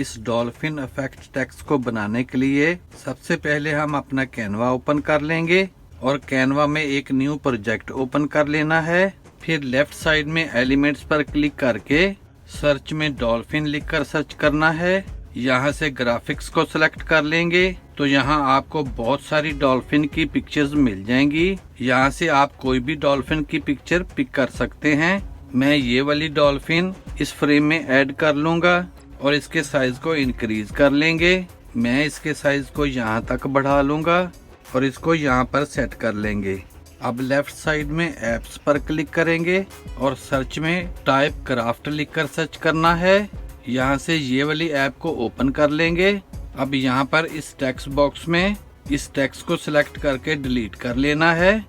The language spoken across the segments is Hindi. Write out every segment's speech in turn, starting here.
इस डॉल्फिन इफेक्ट टेक्स्ट को बनाने के लिए सबसे पहले हम अपना कैनवा ओपन कर लेंगे और कैनवा में एक न्यू प्रोजेक्ट ओपन कर लेना है। फिर लेफ्ट साइड में एलिमेंट्स पर क्लिक करके सर्च में डॉल्फिन लिखकर सर्च करना है। यहाँ से ग्राफिक्स को सिलेक्ट कर लेंगे तो यहाँ आपको बहुत सारी डॉल्फिन की पिक्चर्स मिल जाएंगी। यहाँ से आप कोई भी डॉल्फिन की पिक्चर पिक कर सकते हैं। मैं ये वाली डॉल्फिन इस फ्रेम में ऐड कर लूंगा और इसके साइज को इंक्रीज कर लेंगे। मैं इसके साइज को यहाँ तक बढ़ा लूंगा और इसको यहाँ पर सेट कर लेंगे। अब लेफ्ट साइड में एप्स पर क्लिक करेंगे और सर्च में टाइप क्राफ्ट लिखकर सर्च करना है। यहाँ से ये वाली ऐप को ओपन कर लेंगे। अब यहाँ पर इस टेक्स्ट बॉक्स में इस टेक्स्ट को सिलेक्ट करके डिलीट कर लेना है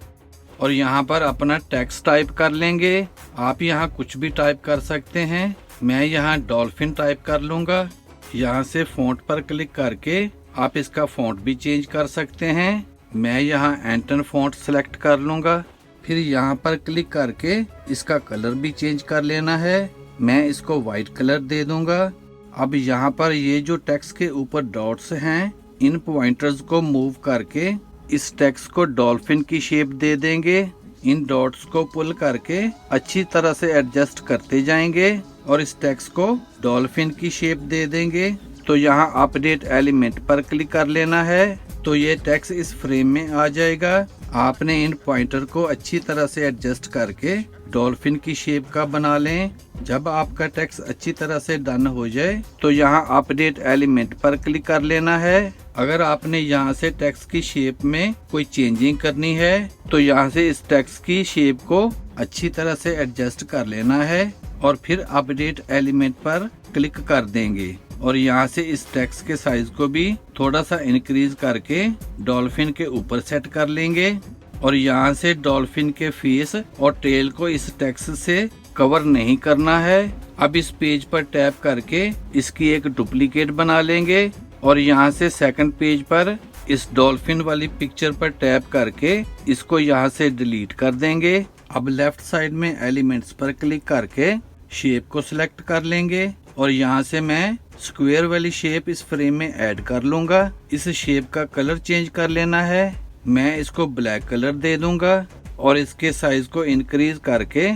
और यहाँ पर अपना टेक्स्ट टाइप कर लेंगे। आप यहाँ कुछ भी टाइप कर सकते हैं। मैं यहाँ डॉल्फिन टाइप कर लूंगा। यहाँ से फॉन्ट पर क्लिक करके आप इसका फॉन्ट भी चेंज कर सकते हैं। मैं यहाँ एंटन फॉन्ट सिलेक्ट कर लूंगा। फिर यहाँ पर क्लिक करके इसका कलर भी चेंज कर लेना है। मैं इसको व्हाइट कलर दे दूंगा। अब यहाँ पर ये जो टेक्स्ट के ऊपर डॉट्स हैं, इन पॉइंटर्स को मूव करके इस टेक्स्ट को डॉल्फिन की शेप दे देंगे। इन डॉट्स को पुल करके अच्छी तरह से एडजस्ट करते जाएंगे और इस टेक्स्ट को डॉल्फिन की शेप दे देंगे। तो यहाँ अपडेट एलिमेंट पर क्लिक कर लेना है तो ये टेक्स्ट इस फ्रेम में आ जाएगा। आपने इन पॉइंटर को अच्छी तरह से एडजस्ट करके डॉल्फिन की शेप का बना लें। जब आपका टेक्स्ट अच्छी तरह से डन हो जाए तो यहाँ अपडेट एलिमेंट पर क्लिक कर लेना है। अगर आपने यहाँ से टेक्स्ट की शेप में कोई चेंजिंग करनी है तो यहाँ से इस टेक्स्ट की शेप को अच्छी तरह से एडजस्ट कर लेना है और फिर अपडेट एलिमेंट पर क्लिक कर देंगे और यहाँ से इस टेक्स्ट के साइज को भी थोड़ा सा इंक्रीज करके डॉल्फिन के ऊपर सेट कर लेंगे और यहाँ से डॉल्फिन के फेस और टेल को इस टेक्स्ट से कवर नहीं करना है। अब इस पेज पर टैप करके इसकी एक डुप्लीकेट बना लेंगे और यहाँ से सेकंड पेज पर इस डॉल्फिन वाली पिक्चर पर टैप करके इसको यहाँ से डिलीट कर देंगे। अब लेफ्ट साइड में एलिमेंट्स पर क्लिक करके शेप को सिलेक्ट कर लेंगे और यहाँ से मैं स्क्वायर वाली शेप इस फ्रेम में ऐड कर लूंगा। इस शेप का कलर चेंज कर लेना है। मैं इसको ब्लैक कलर दे दूंगा और इसके साइज को इंक्रीज करके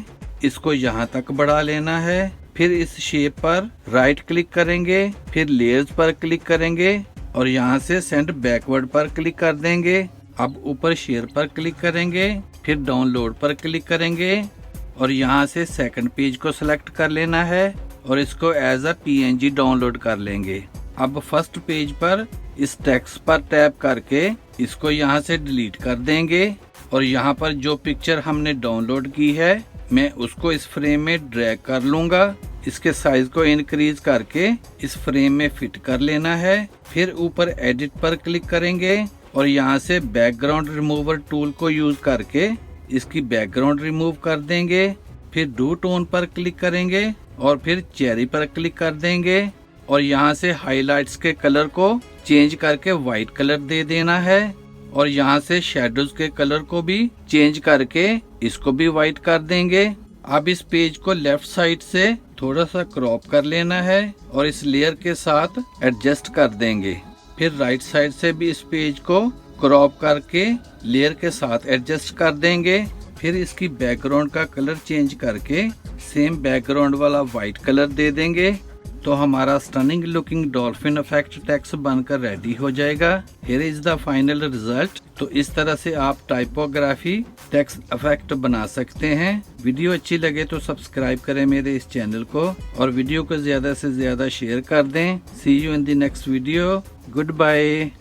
इसको यहाँ तक बढ़ा लेना है। फिर इस शेप पर राइट क्लिक करेंगे, फिर लेयर्स पर क्लिक करेंगे और यहाँ से सेंड बैकवर्ड पर क्लिक कर देंगे। अब ऊपर शेयर पर क्लिक करेंगे, फिर डाउनलोड पर क्लिक करेंगे और यहाँ से सेकंड पेज को सिलेक्ट कर लेना है और इसको एज अ PNG डाउनलोड कर लेंगे। अब फर्स्ट पेज पर इस टेक्स्ट पर टैप करके इसको यहाँ से डिलीट कर देंगे और यहाँ पर जो पिक्चर हमने डाउनलोड की है मैं उसको इस फ्रेम में ड्रैग कर लूंगा। इसके साइज को इंक्रीज करके इस फ्रेम में फिट कर लेना है। फिर ऊपर एडिट पर क्लिक करेंगे और यहाँ से बैकग्राउंड रिमूवर टूल को यूज करके इसकी बैकग्राउंड रिमूव कर देंगे। फिर डू टोन पर क्लिक करेंगे और फिर चेरी पर क्लिक कर देंगे और यहाँ से हाइलाइट्स के कलर को चेंज करके व्हाइट कलर दे देना है और यहाँ से शैडोज के कलर को भी चेंज करके इसको भी व्हाइट कर देंगे। अब इस पेज को लेफ्ट साइड से थोड़ा सा क्रॉप कर लेना है और इस लेयर के साथ एडजस्ट कर देंगे। फिर राइट साइड से भी इस पेज को क्रॉप करके लेयर के साथ एडजस्ट कर देंगे। फिर इसकी बैकग्राउंड का कलर चेंज करके सेम बैकग्राउंड वाला व्हाइट कलर दे देंगे। तो हमारा stunning looking dolphin effect text बनकर रेडी हो जाएगा। Here is the final result. तो इस तरह से आप टाइपोग्राफी टेक्स्ट इफेक्ट बना सकते हैं। वीडियो अच्छी लगे तो सब्सक्राइब करें मेरे इस चैनल को और वीडियो को ज्यादा से ज्यादा शेयर कर दें। See you in the next video. Good bye.